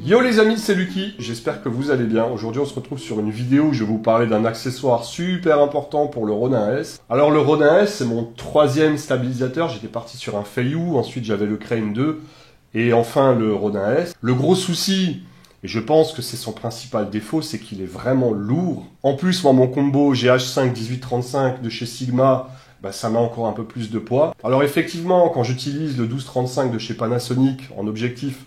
Yo les amis, c'est Lucky, j'espère que vous allez bien. Aujourd'hui on se retrouve sur une vidéo où je vais vous parler d'un accessoire super important pour le Ronin S. Alors le Ronin S, c'est mon troisième stabilisateur. J'étais parti sur un Feiyou, ensuite j'avais le Crane 2 et enfin le Ronin S. Le gros souci, et je pense que c'est son principal défaut, c'est qu'il est vraiment lourd. En plus, moi mon combo GH5 1835 de chez Sigma, ça met encore un peu plus de poids. Alors effectivement, quand j'utilise le 1235 de chez Panasonic en objectif,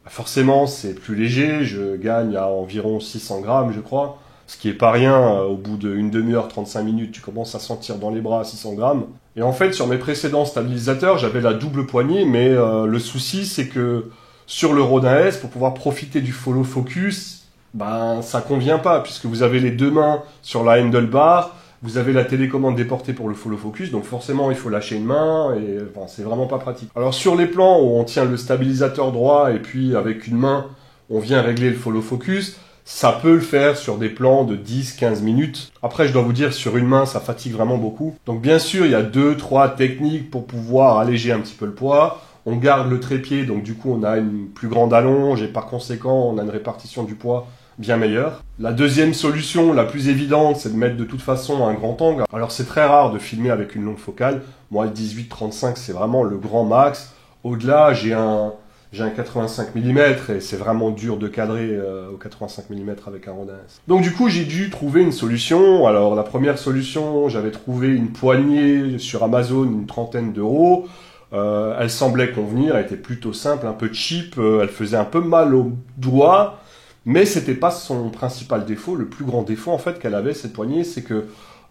forcément c'est plus léger, je gagne à environ 600 grammes je crois, ce qui est pas rien, au bout d'une demi-heure, 35 minutes, tu commences à sentir dans les bras 600 grammes. Et en fait sur mes précédents stabilisateurs, j'avais la double poignée, mais le souci c'est que sur le Ronin S, pour pouvoir profiter du follow focus, ça convient pas, puisque vous avez les deux mains sur la handlebar, vous avez la télécommande déportée pour le follow focus, donc forcément il faut lâcher une main, et c'est vraiment pas pratique. Alors sur les plans où on tient le stabilisateur droit, et puis avec une main, on vient régler le follow focus, ça peut le faire sur des plans de 10-15 minutes. Après, je dois vous dire, sur une main, ça fatigue vraiment beaucoup. Donc bien sûr, il y a 2-3 techniques pour pouvoir alléger un petit peu le poids. On garde le trépied, donc du coup, on a une plus grande allonge, et par conséquent, on a une répartition du poids bien meilleure. La deuxième solution, la plus évidente, c'est de mettre de toute façon un grand angle. Alors c'est très rare de filmer avec une longue focale. Moi, le 18-35, c'est vraiment le grand max. Au-delà, j'ai un 85 mm et c'est vraiment dur de cadrer au 85 mm avec un Ronin S. Donc du coup, j'ai dû trouver une solution. Alors la première solution, j'avais trouvé une poignée sur Amazon, une trentaine d'euros. Elle semblait convenir, elle était plutôt simple, un peu cheap, elle faisait un peu mal aux doigts. Mais c'était pas son principal défaut. Le plus grand défaut en fait qu'elle avait, cette poignée, c'est que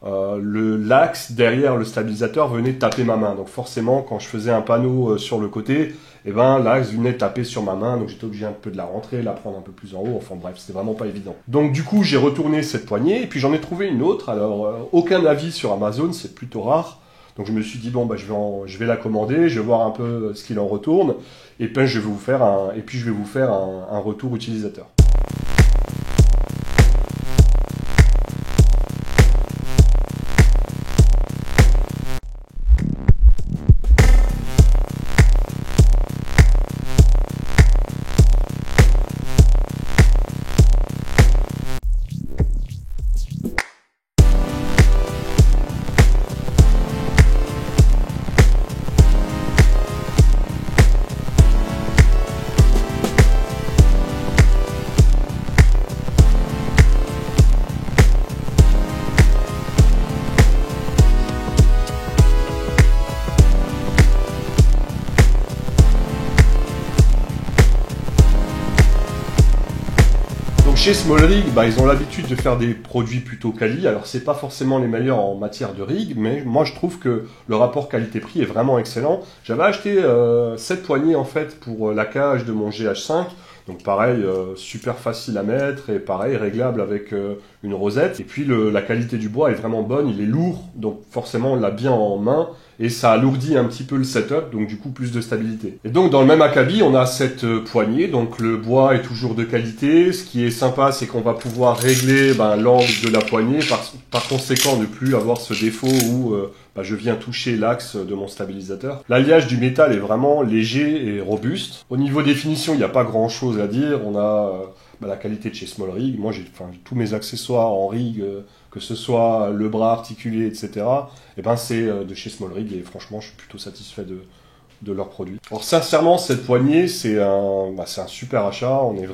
l'axe derrière le stabilisateur venait taper ma main. Donc forcément, quand je faisais un panneau sur le côté, l'axe venait taper sur ma main. Donc j'étais obligé un peu de la rentrer, la prendre un peu plus en haut. Enfin bref, c'était vraiment pas évident. Donc du coup, j'ai retourné cette poignée et puis j'en ai trouvé une autre. Alors aucun avis sur Amazon, c'est plutôt rare. Donc je me suis dit je vais la commander, je vais voir un peu ce qu'il en retourne et puis je vais vous faire un retour utilisateur. Chez Small Rig, ils ont l'habitude de faire des produits plutôt quali. Alors c'est pas forcément les meilleurs en matière de rig, mais moi je trouve que le rapport qualité-prix est vraiment excellent. J'avais acheté cette poignée en fait pour la cage de mon GH5. Donc pareil, super facile à mettre et pareil, réglable avec une rosette. Et puis la qualité du bois est vraiment bonne, il est lourd, donc forcément on l'a bien en main. Et ça alourdit un petit peu le setup, donc du coup plus de stabilité. Et donc dans le même acabit, on a cette poignée, donc le bois est toujours de qualité. Ce qui est sympa, c'est qu'on va pouvoir régler l'angle de la poignée, par conséquent ne plus avoir ce défaut où je viens toucher l'axe de mon stabilisateur. L'alliage du métal est vraiment léger et robuste. Au niveau définition, il n'y a pas grand chose à dire. On a la qualité de chez Small Rig. Moi j'ai tous mes accessoires en rig, que ce soit le bras articulé, etc. C'est de chez Small Rig et franchement je suis plutôt satisfait de leurs produits. Alors sincèrement cette poignée c'est un super achat. On est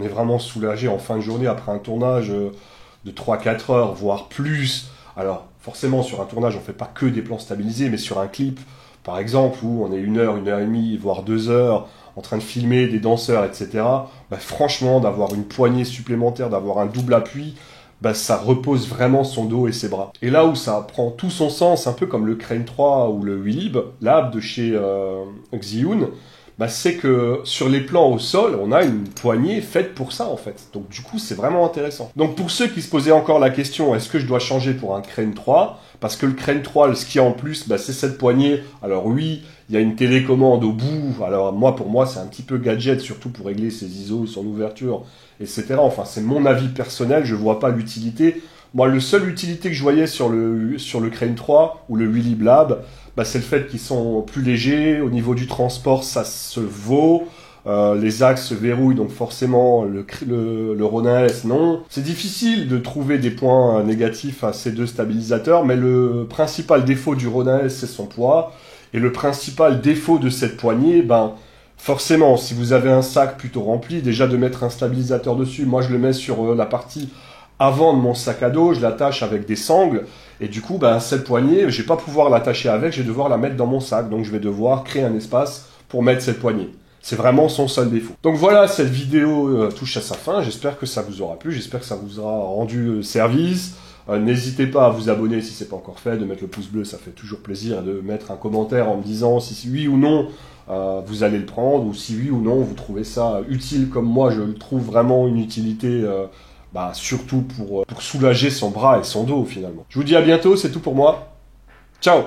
vraiment soulagé en fin de journée après un tournage de 3-4 heures voire plus. Alors forcément sur un tournage on fait pas que des plans stabilisés, mais sur un clip par exemple où on est 1 heure, 1 heure et demie, voire 2 heures en train de filmer des danseurs, etc. Franchement, d'avoir une poignée supplémentaire, d'avoir un double appui, ça repose vraiment son dos et ses bras. Et là où ça prend tout son sens, un peu comme le Crane 3 ou le Willib Lab de chez Xiyun, c'est que sur les plans au sol, on a une poignée faite pour ça en fait. Donc du coup, c'est vraiment intéressant. Donc pour ceux qui se posaient encore la question, est-ce que je dois changer pour un Crane 3 ? Parce que le Crane 3, ce qu'il y a en plus, c'est cette poignée. Alors oui, il y a une télécommande au bout. Alors pour moi, c'est un petit peu gadget, surtout pour régler ses ISO, son ouverture, etc. Enfin, c'est mon avis personnel, je vois pas l'utilité. Moi, le seul utilité que je voyais sur le Crane 3 ou le Willib Lab, c'est le fait qu'ils sont plus légers. Au niveau du transport, ça se vaut. les axes se verrouillent, donc forcément le Ronin S, non. C'est difficile de trouver des points négatifs à ces deux stabilisateurs, mais le principal défaut du Ronin S, c'est son poids. Et le principal défaut de cette poignée, ben, forcément, si vous avez un sac plutôt rempli, déjà de mettre un stabilisateur dessus, moi je le mets sur la partie avant de mon sac à dos, je l'attache avec des sangles, et du coup, ben, cette poignée, je vais pas pouvoir l'attacher avec, je vais devoir la mettre dans mon sac, donc je vais devoir créer un espace pour mettre cette poignée. C'est vraiment son seul défaut. Donc voilà, cette vidéo touche à sa fin. J'espère que ça vous aura plu. J'espère que ça vous aura rendu service. N'hésitez pas à vous abonner si c'est pas encore fait, de mettre le pouce bleu, ça fait toujours plaisir, et de mettre un commentaire en me disant si oui ou non vous allez le prendre, ou si oui ou non vous trouvez ça utile comme moi je le trouve vraiment une utilité, surtout pour soulager son bras et son dos finalement. Je vous dis à bientôt, c'est tout pour moi. Ciao!